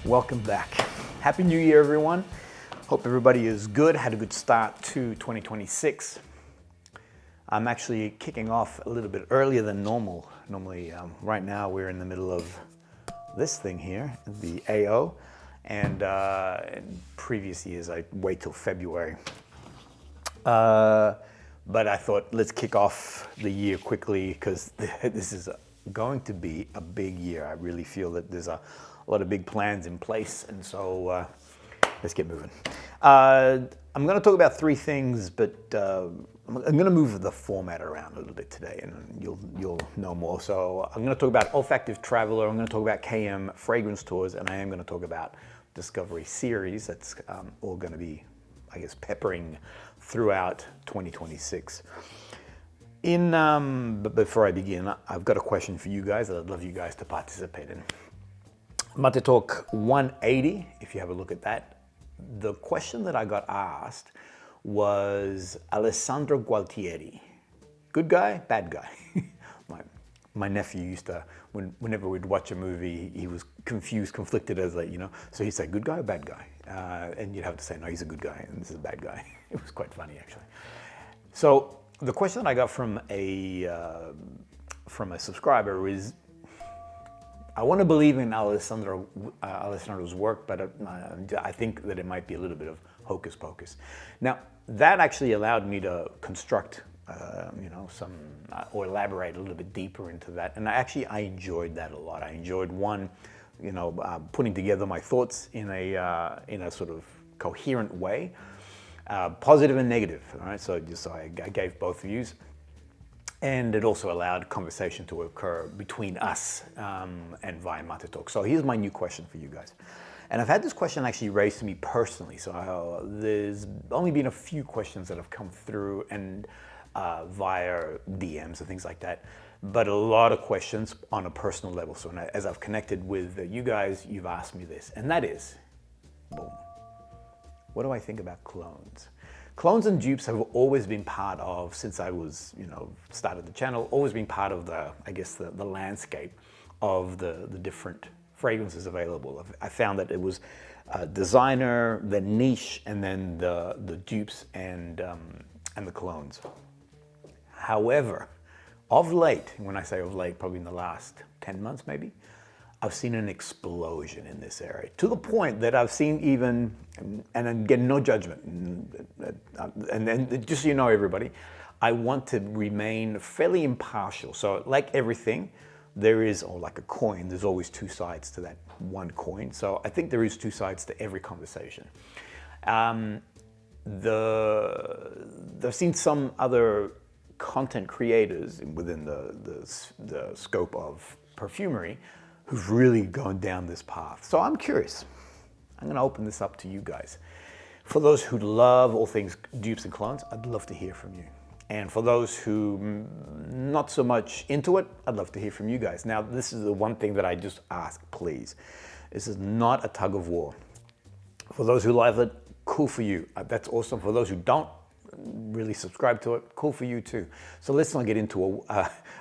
Welcome back. Happy New Year, everyone. Hope everybody is good, had a good start to 2026. I'm actually kicking off a little bit earlier than normal. Normally, right now we're in the middle of this thing here, the AO, and in previous years I wait till February. But I thought let's kick off the year quickly because this is going to be a big year. I really feel that there's a lot of big plans in place, and so let's get moving. I'm going to talk about three things, but I'm going to move the format around a little bit today, and you'll know more. So I'm going to talk about Olfactive Traveler, I'm going to talk about KM Fragrance Tours, and I am going to talk about Discovery Series. That's all going to be, I guess, peppering throughout 2026. But before I begin, I've got a question for you guys that I'd love you guys to participate in. MATÉ Talk 180, if you have a look at that. The question that I got asked was Alessandro Gualtieri. Good guy, bad guy? my nephew used to, whenever we'd watch a movie, he was conflicted as so he'd say, good guy or bad guy? And you'd have to say, no, he's a good guy and this is a bad guy. It was quite funny, actually. So the question that I got from a subscriber is, I want to believe in Alessandro's work, but I think that it might be a little bit of hocus pocus. Now, that actually allowed me to construct, or elaborate a little bit deeper into that. And I enjoyed that a lot. I enjoyed putting together my thoughts in a sort of coherent way, positive and negative. All right, so I gave both views. And it also allowed conversation to occur between us and via MATÉ Talk. So here's my new question for you guys. And I've had this question actually raised to me personally. So there's only been a few questions that have come through and via DMs and things like that. But a lot of questions on a personal level. So as I've connected with you guys, you've asked me this. And that is, boom, what do I think about clones? Clones and dupes have always been part of, since I was, started the channel, always been part of the landscape of the different fragrances available. I found that it was designer, then niche, and then the dupes and the clones. However, of late, when I say of late, probably in the last 10 months maybe, I've seen an explosion in this area, to the point that I've seen even, and again, no judgment, and just so you know, everybody, I want to remain fairly impartial. So like everything, there is, or like a coin, there's always two sides to that one coin. So I think there is two sides to every conversation. I've seen some other content creators within the scope of perfumery who've really gone down this path. So I'm curious. I'm going to open this up to you guys. For those who love all things dupes and clones, I'd love to hear from you. And for those who not so much into it, I'd love to hear from you guys. Now, this is the one thing that I just ask, please. This is not a tug of war. For those who love it, cool for you. That's awesome. For those who don't really subscribe to it, cool for you too. So let's not get into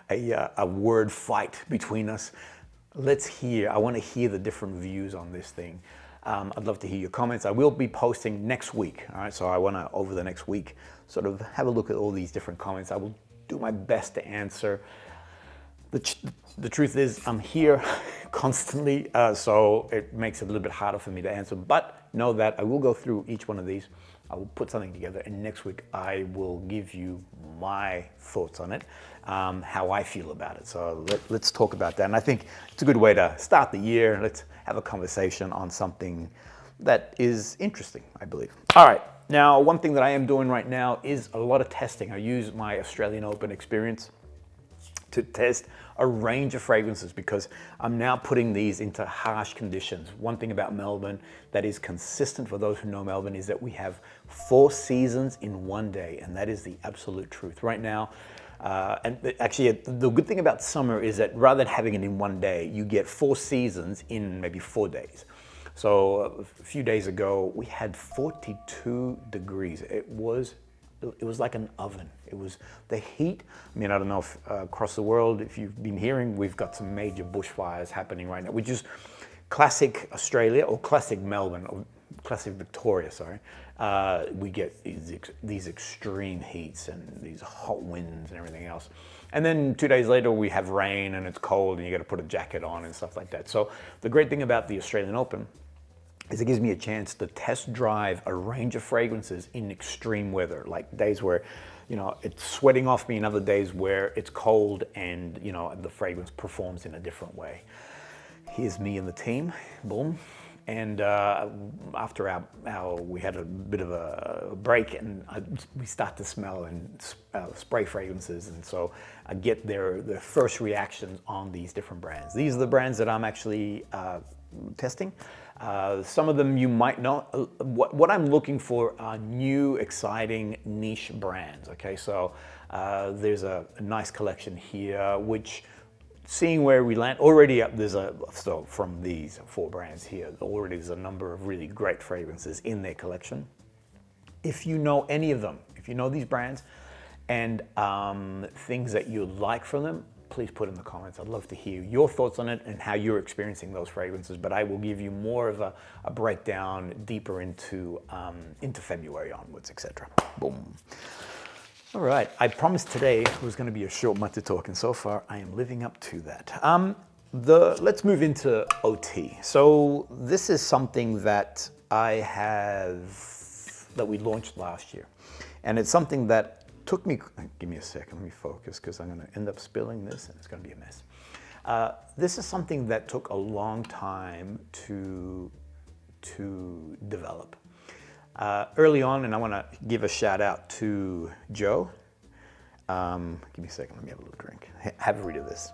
a word fight between us. I want to hear the different views on this thing. I'd love to hear your comments. I will be posting next week. All right, so I want to, over the next week, sort of have a look at all these different comments. I will do my best to answer. The truth is, I'm here constantly, so it makes it a little bit harder for me to answer. But know that I will go through each one of these. I will put something together, and next week I will give you my thoughts on it, how I feel about it. So let's talk about that. And I think it's a good way to start the year. Let's have a conversation on something that is interesting, I believe. All right. Now, one thing that I am doing right now is a lot of testing. I use my Australian Open experience to test a range of fragrances because I'm now putting these into harsh conditions. One thing about Melbourne that is consistent for those who know Melbourne is that we have 4 seasons in one day, and that is the absolute truth. Right now, and actually the good thing about summer is that rather than having it in one day, you get 4 seasons in maybe 4 days. So a few days ago, we had 42 degrees. It was like an oven. It was the heat. I mean, I don't know if across the world, if you've been hearing, we've got some major bushfires happening right now, which is classic Australia or classic Melbourne or classic Victoria, sorry, we get these extreme heats and these hot winds and everything else. And then 2 days later we have rain and it's cold and you got to put a jacket on and stuff like that. So the great thing about the Australian Open is it gives me a chance to test drive a range of fragrances in extreme weather, like days where, you know, it's sweating off me and other days where it's cold and, you know, the fragrance performs in a different way. Here's me and the team, boom. And after we had a bit of a break and we start to smell and spray fragrances. And so I get their first reactions on these different brands. These are the brands that I'm actually testing. Some of them you might know. What I'm looking for are new, exciting, niche brands. Okay, so there's a nice collection here, which, seeing where we land, already so from these 4 brands here, already there's a number of really great fragrances in their collection. If you know any of them, if you know these brands and things that you like from them, please put in the comments. I'd love to hear your thoughts on it and how you're experiencing those fragrances, but I will give you more of a breakdown deeper into February onwards, etc. Boom. All right, I promised today was going to be a short MATÉ talk, and so far I am living up to that. Let's move into OT. So this is something that that we launched last year, and it's something that took me, give me a second, let me focus, because I'm going to end up spilling this and it's going to be a mess. This is something that took a long time to develop. Early on, and I want to give a shout out to Joe. Give me a second, let me have a little drink. Have a read of this.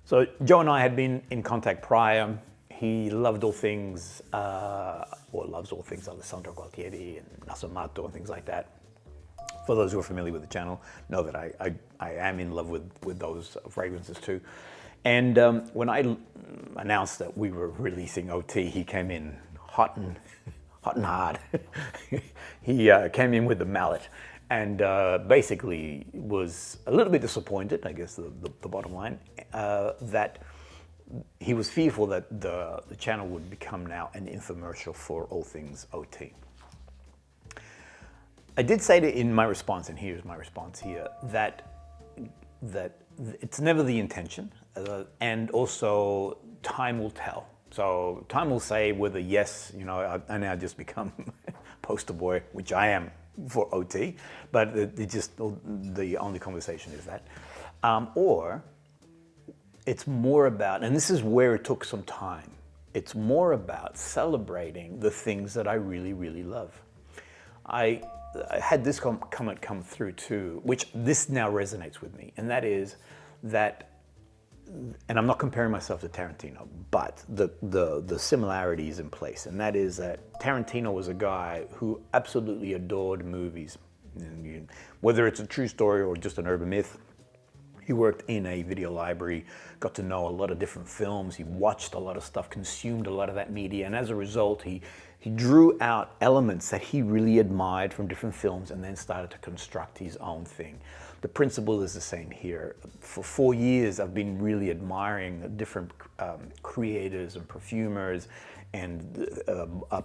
So Joe and I had been in contact prior. He loved all things, or loves all things Alessandro Gualtieri and Nasomatto and things like that. For those who are familiar with the channel, know that I am in love with those fragrances too. And when I announced that we were releasing OT, he came in hot and hard. He came in with the mallet and basically was a little bit disappointed, I guess the bottom line, that he was fearful that the channel would become now an infomercial for all things OT. I did say in my response, and here's my response here, that it's never the intention, and also time will tell. So time will say whether, yes, you know, I now just become poster boy, which I am for OT, but the only conversation is that, or it's more about, and this is where it took some time, it's more about celebrating the things that I really, really love. I had this comment come through too, which this now resonates with me, and that is that, and I'm not comparing myself to Tarantino, but the similarity is in place, and that is that Tarantino was a guy who absolutely adored movies. And whether it's a true story or just an urban myth, he worked in a video library, got to know a lot of different films, he watched a lot of stuff, consumed a lot of that media, and as a result, he drew out elements that he really admired from different films and then started to construct his own thing. The principle is the same here. For 4 years, I've been really admiring different creators and perfumers and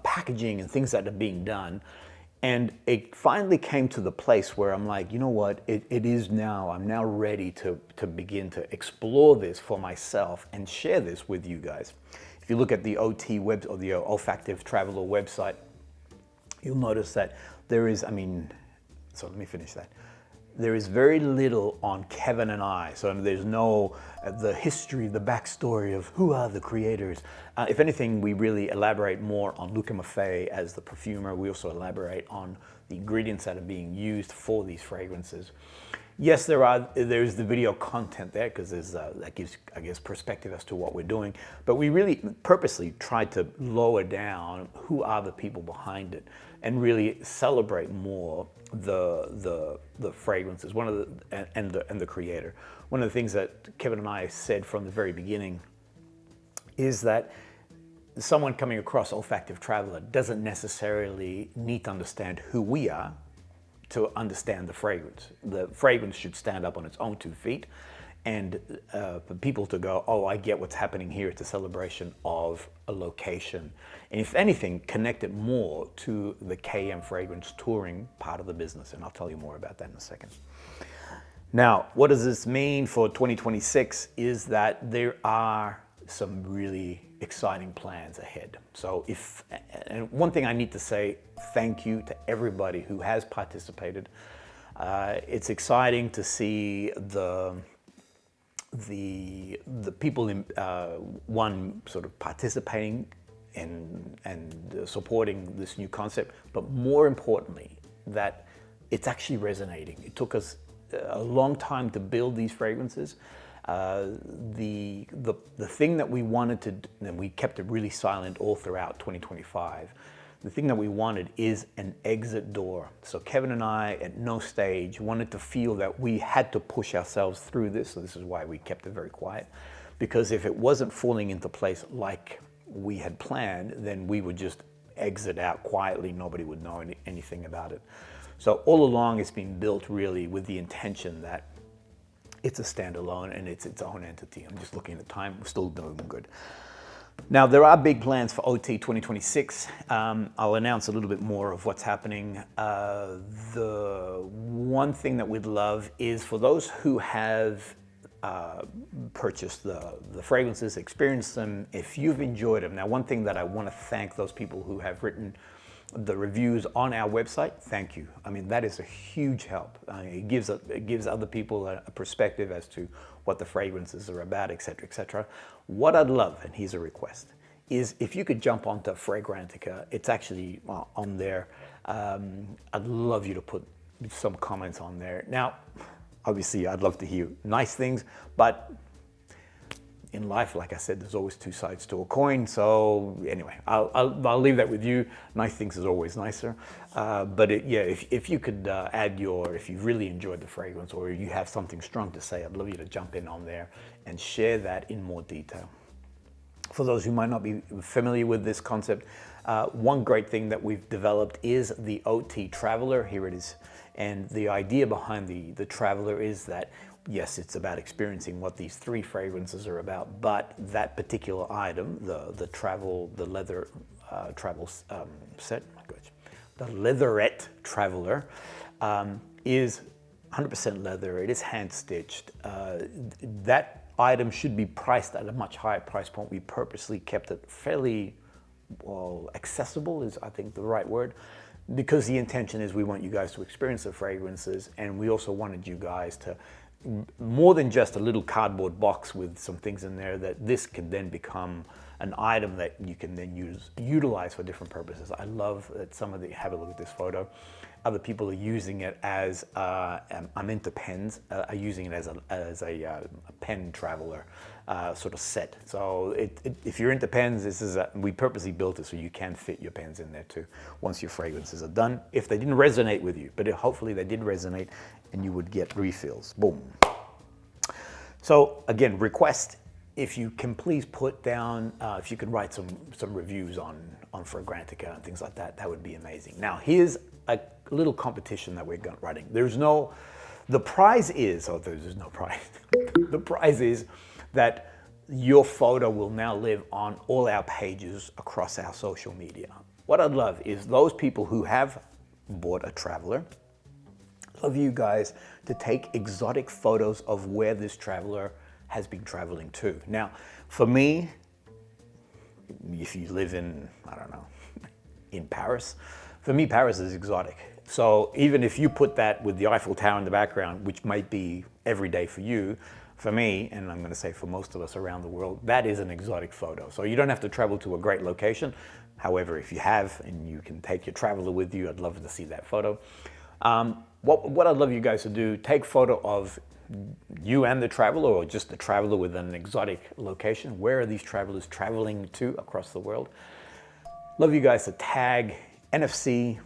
packaging and things that are being done. And it finally came to the place where I'm like, you know what, it is now, I'm now ready to begin to explore this for myself and share this with you guys. If you look at the OT web, or the Olfactive Traveler website, you'll notice that there is, so let me finish that. There is very little on Kevin and I. So there's no, the history, the backstory of who are the creators. If anything, we really elaborate more on Luca Maffei as the perfumer. We also elaborate on the ingredients that are being used for these fragrances. Yes, there's the video content there because that gives, I guess, perspective as to what we're doing. But we really purposely tried to lower down who are the people behind it and really celebrate more the fragrances. And the creator. One of the things that Kevin and I said from the very beginning is that someone coming across Olfactive Traveler doesn't necessarily need to understand who we are to understand the fragrance. The fragrance should stand up on its own 2 feet, and for people to go, oh, I get what's happening here. It's a celebration of a location. And if anything, connect it more to the KM Fragrance touring part of the business. And I'll tell you more about that in a second. Now, what does this mean for 2026 is that there are some really exciting plans ahead. So and one thing I need to say, thank you to everybody who has participated. It's exciting to see the people in one sort of participating and supporting this new concept, but more importantly, that it's actually resonating. It took us a long time to build these fragrances. The thing that we wanted to, and we kept it really silent all throughout 2025, the thing that we wanted is an exit door. So Kevin and I, at no stage, wanted to feel that we had to push ourselves through this. So this is why we kept it very quiet. Because if it wasn't falling into place like we had planned, then we would just exit out quietly. Nobody would know anything about it. So all along, it's been built really with the intention that it's a standalone and it's its own entity. I'm just looking at the time, we're still doing good. Now, there are big plans for OT 2026. I'll announce a little bit more of what's happening. The one thing that we'd love is for those who have purchased the fragrances, experienced them, if you've enjoyed them. Now, one thing that I want to thank those people who have written the reviews on our website, thank you. I mean, that is a huge help. It gives other people a perspective as to what the fragrances are about, et cetera, et cetera. What I'd love, and here's a request, is if you could jump onto Fragrantica. It's actually on there. I'd love you to put some comments on there. Now, obviously, I'd love to hear nice things, but in life, like I said, there's always two sides to a coin. So anyway, I'll leave that with you. Nice things is always nicer. But if you could add if you've really enjoyed the fragrance or you have something strong to say, I'd love you to jump in on there and share that in more detail. For those who might not be familiar with this concept, one great thing that we've developed is the OT Traveler. Here it is. And the idea behind the Traveler is that yes, it's about experiencing what these three fragrances are about, but that particular item, the leather travel set, my gosh, the Leatherette Traveler, is 100% leather. It is hand stitched. That item should be priced at a much higher price point. We purposely kept it fairly accessible, is I think the right word, because the intention is we want you guys to experience the fragrances, and we also wanted you guys to, more than just a little cardboard box with some things in there, that this can then become an item that you can then utilize for different purposes. I love that some of the, have a look at this photo. Other people are using it as, I'm into pens, are using it as a pen traveler sort of set. So if you're into pens, we purposely built it so you can fit your pens in there too, once your fragrances are done, if they didn't resonate with you. But hopefully they did resonate and you would get refills, boom. So again, request, if you can please put down, if you could write some reviews on Fragrantica and things like that, that would be amazing. Now, here's a little competition that we're running. The prize is, there's no prize. The prize is that your photo will now live on all our pages across our social media. What I'd love is those people who have bought a Traveler, love you guys to take exotic photos of where this Traveler has been traveling to. Now, for me, if you live in, I don't know, in Paris, for me, Paris is exotic. So even if you put that with the Eiffel Tower in the background, which might be every day for you, for me, and I'm going to say for most of us around the world, that is an exotic photo. So you don't have to travel to a great location. However, if you have and you can take your Traveler with you, I'd love to see that photo. What I'd love you guys to do, take photo of you and the Traveler, or just the Traveler with an exotic location. Where are these travelers traveling to across the world? Love you guys to tag NFC,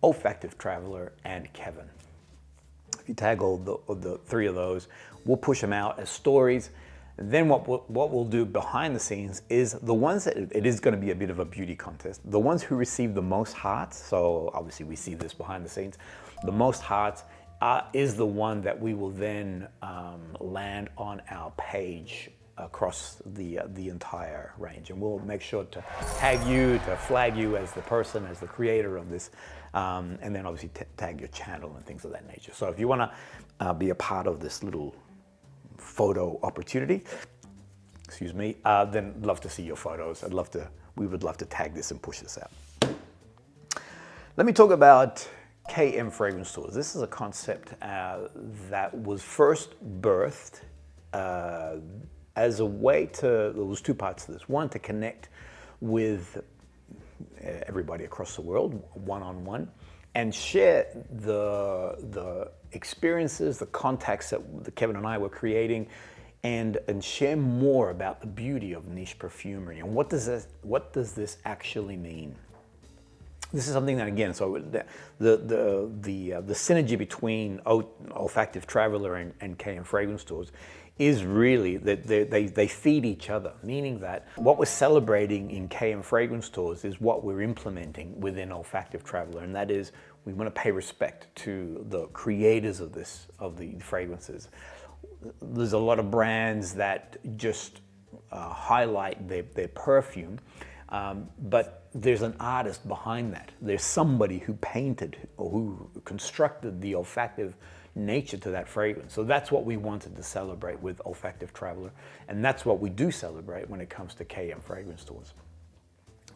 Olfactive Traveler, and Kevin. If you tag all the three of those, we'll push them out as stories. And then what we'll do behind the scenes is the ones that, it is going to be a bit of a beauty contest. The ones who receive the most hearts, so obviously we see this behind the scenes, the most hearts, is the one that we will then land on our page across the entire range. And we'll make sure to tag you, to flag you as the person, as the creator of this, and then obviously tag your channel and things of that nature. So if you want to be a part of this little photo opportunity, excuse me, then love to see your photos. We would love to tag this and push this out. Let me talk about KM Fragrance Tours. This is a concept that was first birthed as a way to, there was two parts to this. One, to connect with everybody across the world, one-on-one, and share the experiences, the contacts that Kevin and I were creating, and share more about the beauty of niche perfumery and what does this actually mean. This is something that, again, so the synergy between Olfactive Traveler and KM Fragrance Tours is really that they feed each other, meaning that what we're celebrating in KM Fragrance Tours is what we're implementing within Olfactive Traveler, and that is we want to pay respect to the creators of the fragrances. There's a lot of brands that just highlight their perfume, but there's an artist behind that. There's somebody who painted or who constructed the olfactive nature to that fragrance. So that's what we wanted to celebrate with Olfactive Traveler, and that's what we do celebrate when it comes to KM Fragrance Tours.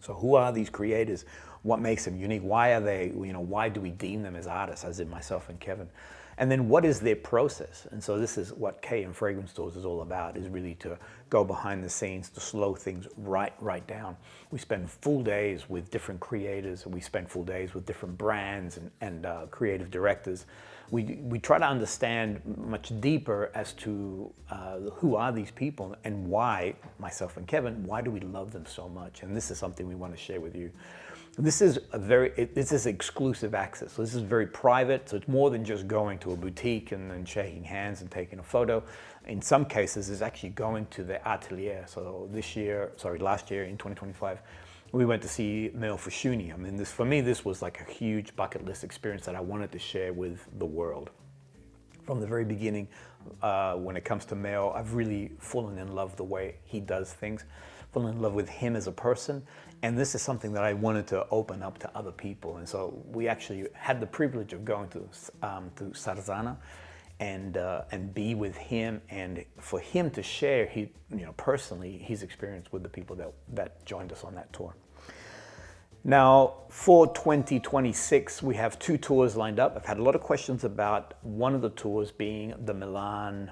So who are these creators? What makes them unique? Why are they, why do we deem them as artists, as in myself and Kevin? And then what is their process? And so this is what KM Fragrance Tours is all about, is really to go behind the scenes, to slow things right down. We spend full days with different creators, and we spend full days with different brands and creative directors. We try to understand much deeper as to who are these people and why, myself and Kevin, why do we love them so much? And this is something we want to share with you. This is exclusive access. So this is very private. So it's more than just going to a boutique and then shaking hands and taking a photo. In some cases, it's actually going to the atelier. So last year in 2025, we went to see Mel Fashuni. I mean, for me, this was like a huge bucket list experience that I wanted to share with the world. From the very beginning, when it comes to Mel, I've really fallen in love the way he does things, fallen in love with him as a person. And this is something that I wanted to open up to other people. And so we actually had the privilege of going to Sarzana and be with him, and for him to share personally his experience with the people that joined us on that tour. Now, for 2026, we have 2 tours lined up. I've had a lot of questions about one of the tours being the Milan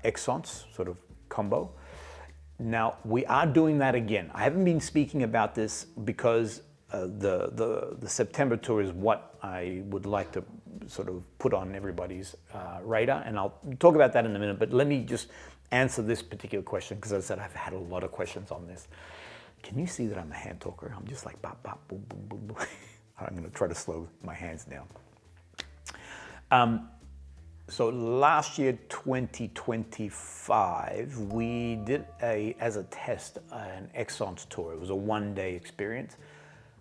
Essence sort of combo. Now, we are doing that again. I haven't been speaking about this because the September tour is what I would like to sort of put on everybody's radar, and I'll talk about that in a minute, but let me just answer this particular question, because as I said, I've had a lot of questions on this. Can you see that I'm a hand talker? I'm just like bop, bop, boom, boom, boom, boom. I'm gonna try to slow my hands down. So last year, 2025, we did as a test, an Essence tour. It was a 1-day experience.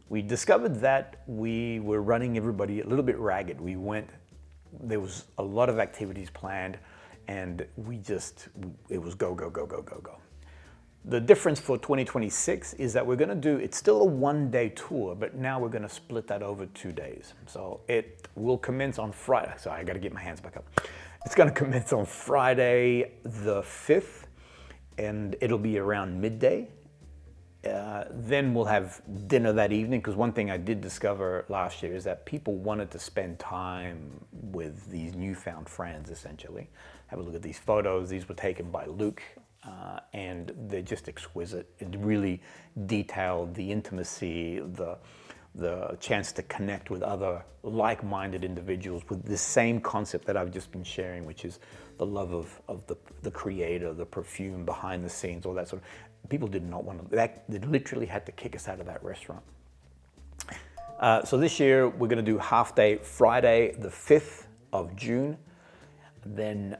We discovered that we were running everybody a little bit ragged. There was a lot of activities planned, and it was go, go, go, go, go, go. The difference for 2026 is that it's still a 1-day tour, but now we're gonna split that over 2 days. So it will commence on Friday. Sorry, I gotta get my hands back up. It's gonna commence on Friday the 5th, and it'll be around midday. Then we'll have dinner that evening, because one thing I did discover last year is that people wanted to spend time with these newfound friends, essentially. Have a look at these photos. These were taken by Luke. And they're just exquisite. It really detailed the intimacy, the chance to connect with other like-minded individuals with the same concept that I've just been sharing, which is the love of the creator, the perfume behind the scenes, all that sort of. People did not want to. They literally had to kick us out of that restaurant. So this year we're going to do half day Friday, the 5th of June, then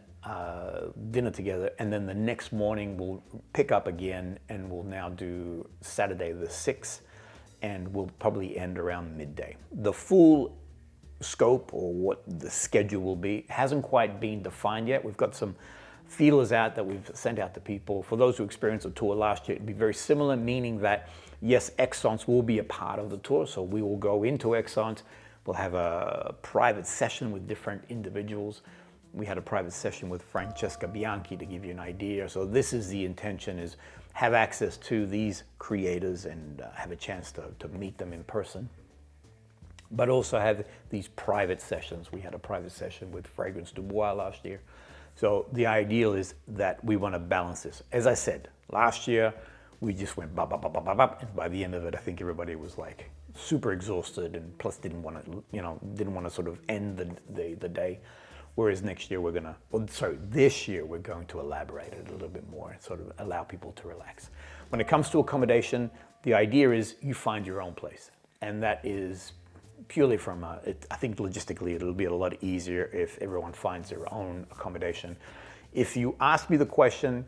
dinner together, and then the next morning we'll pick up again, and we'll now do Saturday the 6th, and we'll probably end around midday. The full scope or what the schedule will be hasn't quite been defined yet. We've got some feelers out that we've sent out to people. For those who experienced the tour last year, it'd be very similar, meaning that yes, Exxons will be a part of the tour. So we will go into Exxons. We'll have a private session with different individuals. We had a private session with Francesca Bianchi to give you an idea. So this is the intention, is have access to these creators and have a chance to meet them in person, but also have these private sessions. We had a private session with Fragrance Du Bois last year. So the ideal is that we want to balance this. As I said, last year, we just went bop, bop, bop, bop, bop, bop, and by the end of it, I think everybody was like super exhausted and plus didn't want to sort of end the day. Whereas next year this year we're going to elaborate it a little bit more and sort of allow people to relax. When it comes to accommodation, the idea is you find your own place. And that is purely from, I think logistically it'll be a lot easier if everyone finds their own accommodation. If you ask me the question,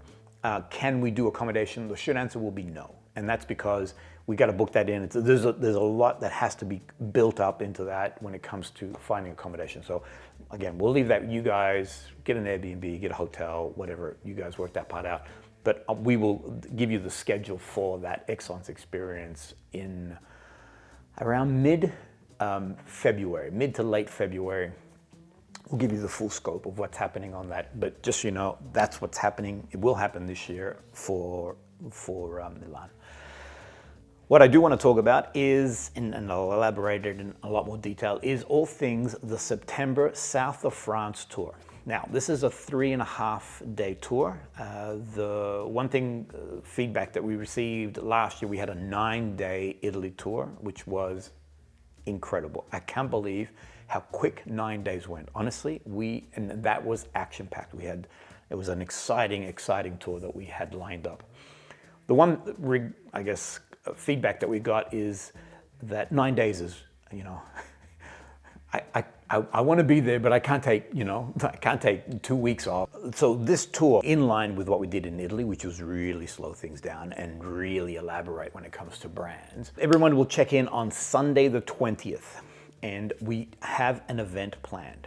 can we do accommodation? The short answer will be no. And that's because we got to book that in. There's a lot that has to be built up into that when it comes to finding accommodation. So again, we'll leave that with you guys. Get an Airbnb, get a hotel, whatever. You guys work that part out. But we will give you the schedule for that Exxons experience in around mid-February, mid to late February. We'll give you the full scope of what's happening on that. But just so you know, that's what's happening. It will happen this year for Milan. What I do want to talk about is, and I'll elaborate it in a lot more detail, is all things the September South of France tour. Now, this is a 3.5-day tour. The one thing, feedback that we received last year, we had a 9-day Italy tour, which was incredible. I can't believe how quick 9 days went. Honestly, and that was action-packed. It was an exciting tour that we had lined up. The one, I guess, feedback that we got is that 9 days is, I want to be there, but I can't take 2 weeks off. So this tour, in line with what we did in Italy, which was really slow things down and really elaborate when it comes to brands. Everyone will check in on Sunday the 20th, and we have an event planned.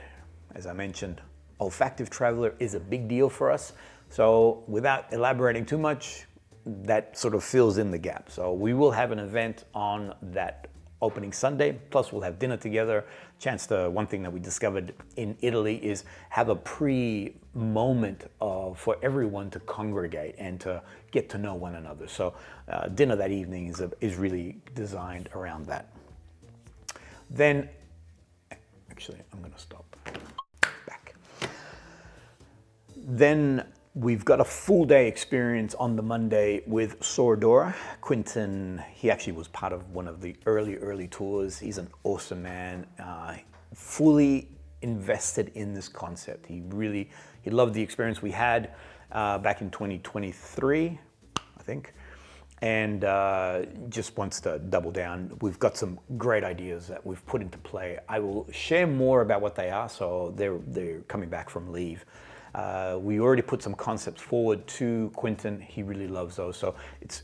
As I mentioned, Olfactive Traveler is a big deal for us. So without elaborating too much, that sort of fills in the gap. So we will have an event on that opening Sunday, plus we'll have dinner together. One thing that we discovered in Italy is have a pre-moment for everyone to congregate and to get to know one another. So dinner that evening is really designed around that. Then, actually, I'm gonna stop back. Then we've got a full day experience on the Monday with Soradora. Quentin, he actually was part of one of the early tours. He's an awesome man, fully invested in this concept. He loved the experience we had back in 2023, I think, and just wants to double down. We've got some great ideas that we've put into play. I will share more about what they are, so they're coming back from leave. We already put some concepts forward to Quentin. He really loves those. So it's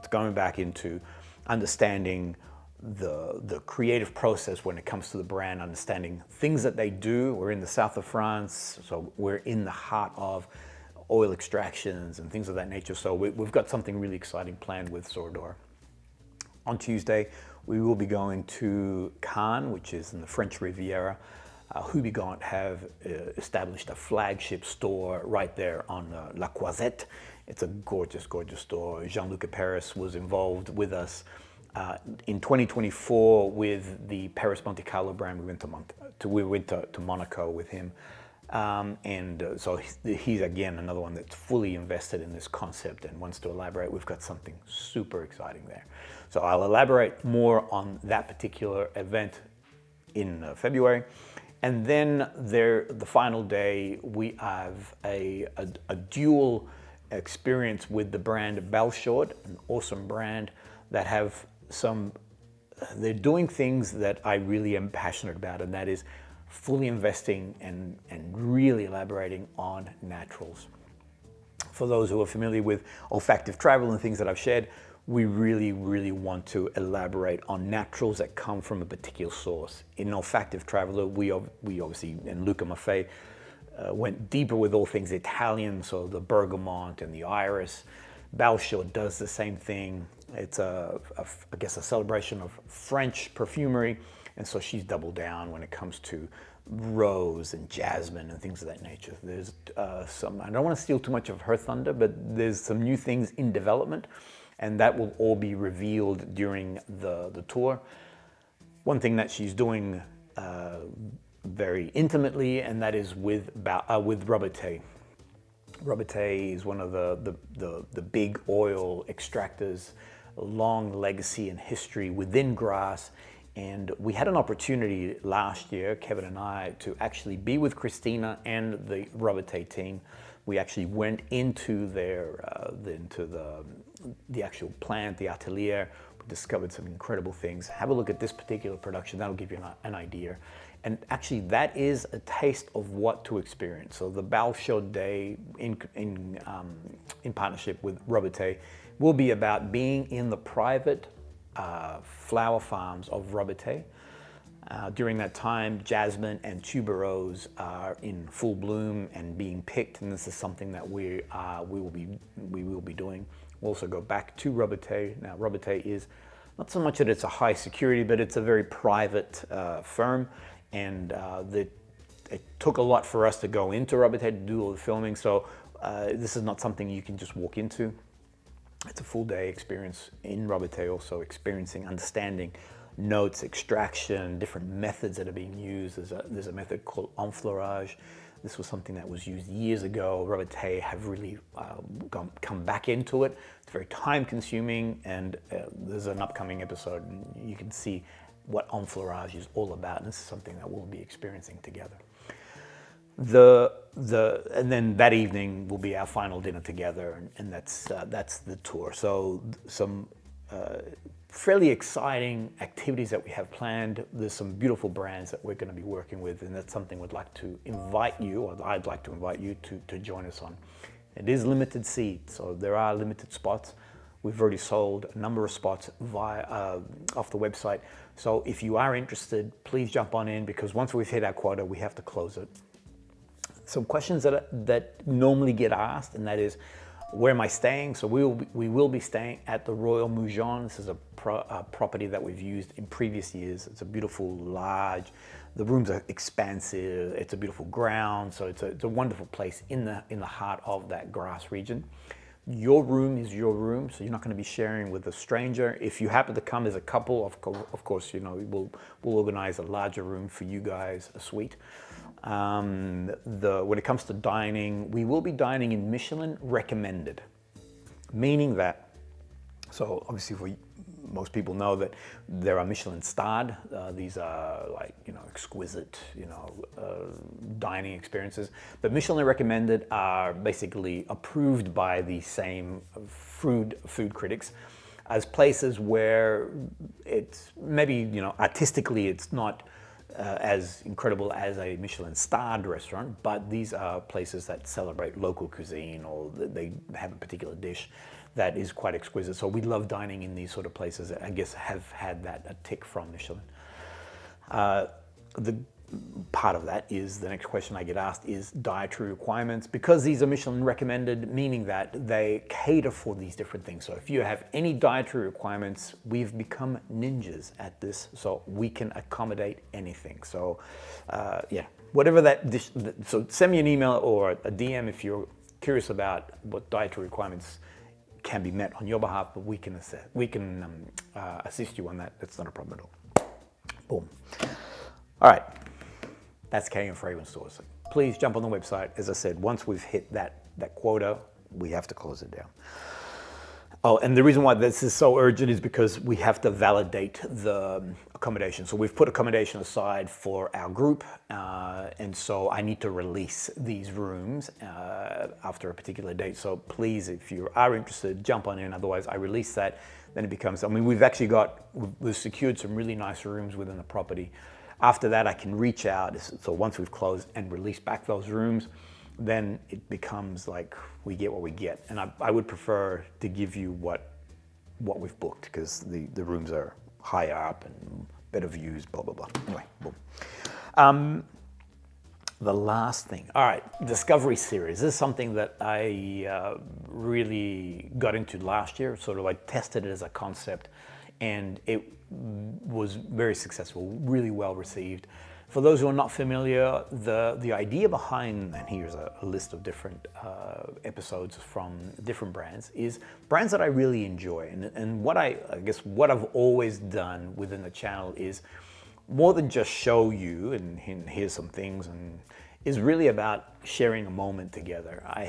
going back into understanding the creative process when it comes to the brand, understanding things that they do. We're in the south of France, so we're in the heart of oil extractions and things of that nature. So we've got something really exciting planned with Soradora. On Tuesday, we will be going to Cannes, which is in the French Riviera. Hubigant have established a flagship store right there on La Croisette. It's a gorgeous store. Jean-Luc Paris was involved with us in 2024 with the Paris Monte Carlo brand. We went to Monaco with him. So he's again another one that's fully invested in this concept and wants to elaborate. We've got something super exciting there. So I'll elaborate more on that particular event in February. And then the final day, we have a dual experience with the brand Belshort, an awesome brand that they're doing things that I really am passionate about, and that is fully investing and really elaborating on naturals. For those who are familiar with olfactive travel and things that I've shared, we really, really want to elaborate on naturals that come from a particular source. In Olfactive Traveler, we obviously, and Luca Maffei, went deeper with all things Italian, so the bergamot and the iris. Balchot does the same thing. It's I guess a celebration of French perfumery, and so she's doubled down when it comes to rose and jasmine and things of that nature. There's some, I don't want to steal too much of her thunder, but there's some new things in development, and that will all be revealed during the tour. One thing that she's doing very intimately, and that is with Robertet. Robertet is one of the big oil extractors, a long legacy and history within Grasse. And we had an opportunity last year, Kevin and I, to actually be with Christina and the Robertet team. We actually went into the actual plant, the atelier. We discovered some incredible things. Have a look at this particular production. That'll give you an idea. And actually, that is a taste of what to experience. So the Balchot Day in partnership with Robertet will be about being in the private flower farms of Robertet. During that time, jasmine and tuberose are in full bloom and being picked, and this is something that we will be doing. We'll also go back to Robertet. Now, Robertet is not so much that it's a high security, but it's a very private firm, and it took a lot for us to go into Robertet to do all the filming. So this is not something you can just walk into. It's a full day experience in Robertet, also experiencing, understanding notes, extraction, different methods that are being used. There's a method called enfleurage. This was something that was used years ago. Robertet have really come back into it. It's very time consuming, and there's an upcoming episode, and you can see what enfleurage is all about. And this is something that we'll be experiencing together. And then that evening will be our final dinner together, and that's the tour. So some fairly exciting activities that we have planned. There's some beautiful brands that we're going to be working with, and that's something we'd like to invite you, or I'd like to invite you to join us on. It is limited seats, so there are limited spots. We've already sold a number of spots off the website. So if you are interested, please jump on in, because once we've hit our quota, we have to close it. Some questions that normally get asked, and that is, where am I staying? So we will be staying at the Royal Moujon. This is a property that we've used in previous years. It's a beautiful, large, the rooms are expansive. It's a beautiful ground. So it's a wonderful place in the heart of that Grasse region. Your room is your room, so you're not going to be sharing with a stranger. If you happen to come as a couple, of course, you know, we'll organize a larger room for you guys, a suite. When it comes to dining, we will be dining in Michelin recommended, meaning that, so obviously most people know that there are Michelin starred. These are like, you know, exquisite, you know, dining experiences. But Michelin recommended are basically approved by the same food critics as places where it's maybe, you know, artistically it's not as incredible as a Michelin starred restaurant, but these are places that celebrate local cuisine, or they have a particular dish that is quite exquisite. So we love dining in these sort of places that I guess have had a tick from Michelin. The part of that is, the next question I get asked is dietary requirements. Because these are Michelin recommended, meaning that they cater for these different things. So if you have any dietary requirements, we've become ninjas at this, so we can accommodate anything. So yeah, whatever that dish, so send me an email or a DM if you're curious about what dietary requirements can be met on your behalf, but we can assist you on that. That's not a problem at all. Boom. All right. That's K & Fragrance Stores. So please jump on the website. As I said, once we've hit that quota, we have to close it down. Oh, and the reason why this is so urgent is because we have to validate the accommodation. So we've put accommodation aside for our group, and so I need to release these rooms after a particular date. So please, if you are interested, jump on in. Otherwise, I release that, then it becomes, I mean, we've secured some really nice rooms within the property. After that, I can reach out. So once we've closed and released back those rooms, then it becomes like we get what we get. And I would prefer to give you what what we've booked, because the rooms are higher up and better views, blah, blah, blah. Anyway, boom. The last thing, all right, Discovery Series. This is something that I really got into last year. Sort of, I tested it as a concept, and it was very successful, really well received. For those who are not familiar, the idea behind, and here's a list of different episodes from different brands, is brands that I really enjoy. And what I guess what I've always done within the channel is more than just show you and here's some things, and is really about sharing a moment together. I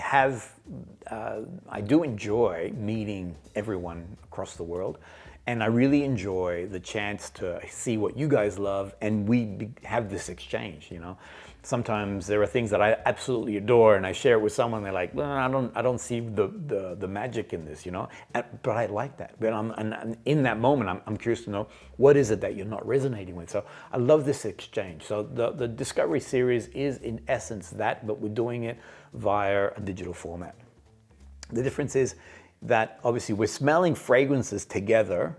do enjoy meeting everyone across the world, and I really enjoy the chance to see what you guys love, and we have this exchange, you know. Sometimes there are things that I absolutely adore, and I share it with someone. They're like, well, I don't see the magic in this, you know. But I like that. But and in that moment, I'm curious to know, what is it that you're not resonating with? So I love this exchange. So the Discovery Series is in essence that, but we're doing it via a digital format. The difference is that obviously we're smelling fragrances together,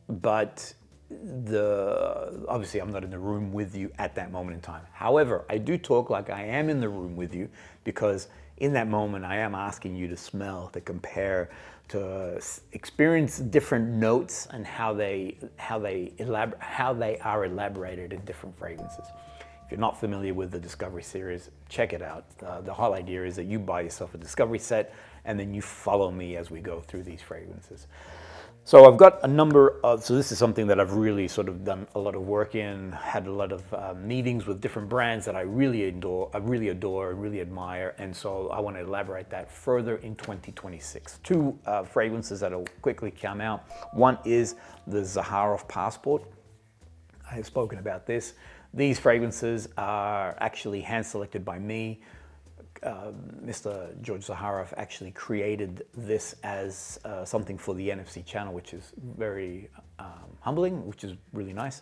but obviously I'm not in the room with you at that moment in time. However, I do talk like I am in the room with you, because in that moment I am asking you to smell, to compare, to experience different notes and how they are elaborated in different fragrances. If you're not familiar with the Discovery Series, check it out. The whole idea is that you buy yourself a Discovery set, and then you follow me as we go through these fragrances. So I've got a number of, so this is something that I've really sort of done a lot of work in, had a lot of meetings with different brands that I really adore, and really admire, and so I want to elaborate that further in 2026. Two fragrances that'll quickly come out. One is the Zaharoff Passport. I have spoken about this. These fragrances are actually hand-selected by me. Mr. George Zaharoff actually created this as something for the NFC channel, which is very humbling, which is really nice.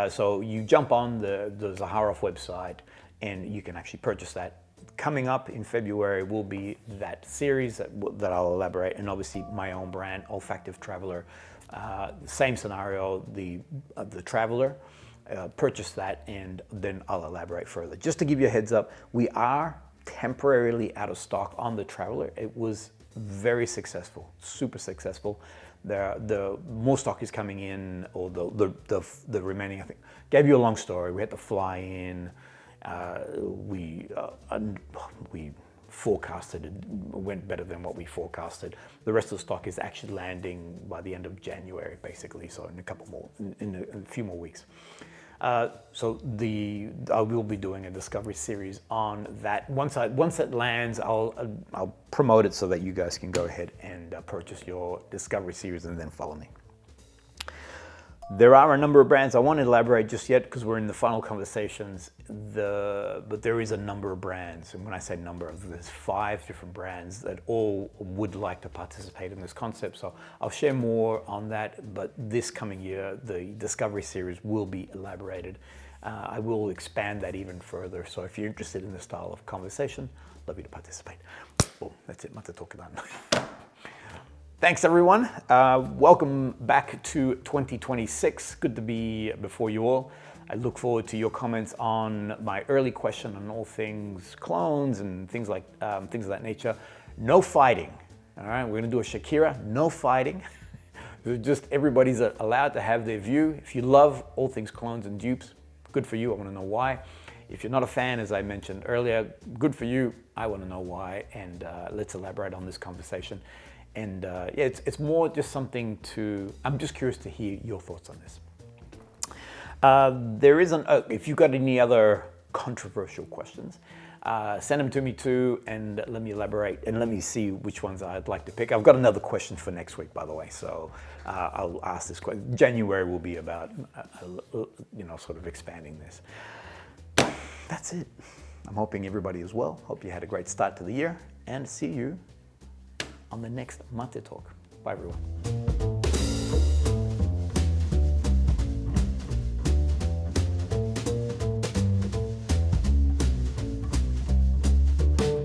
So you jump on the Zaharoff website and you can actually purchase that. Coming up in February will be that series that I'll elaborate, and obviously my own brand, Olfactive Traveler. Same scenario, the Traveler. Purchase that, and then I'll elaborate further. Just to give you a heads up, we are temporarily out of stock on the Traveler. It was very successful, super successful. The more stock is coming in, or the remaining, I think. Gave you a long story. We had to fly in. We forecasted, it went better than what we forecasted. The rest of the stock is actually landing by the end of January, basically. So in a couple more, in a few more weeks. So I will be doing a Discovery Series on that. Once it lands, I'll promote it so that you guys can go ahead and purchase your Discovery Series and then follow me. There are a number of brands I won't elaborate just yet because we're in the final conversations. But there is a number of brands, and when I say number, there's 5 different brands that all would like to participate in this concept. So I'll share more on that. But this coming year, the Discovery Series will be elaborated. I will expand that even further. So if you're interested in this style of conversation, I'd love you to participate. Boom, that's it. MATÉ talk about it. Thanks, everyone. Welcome back to 2026. Good to be before you all. I look forward to your comments on my early question on all things clones and things of that nature. No fighting. All right, we're gonna do a Shakira. No fighting. Just everybody's allowed to have their view. If you love all things clones and dupes, good for you. I want to know why. If you're not a fan, as I mentioned earlier, good for you. I want to know why, and let's elaborate on this conversation. And yeah, it's more just something I'm just curious to hear your thoughts on this. If you've got any other controversial questions, send them to me too, and let me elaborate, and let me see which ones I'd like to pick. I've got another question for next week, by the way, so I'll ask this question. January will be about, sort of expanding this. That's it. I'm hoping everybody is well. Hope you had a great start to the year, and see you on the next MATÉ Talk. Bye, everyone.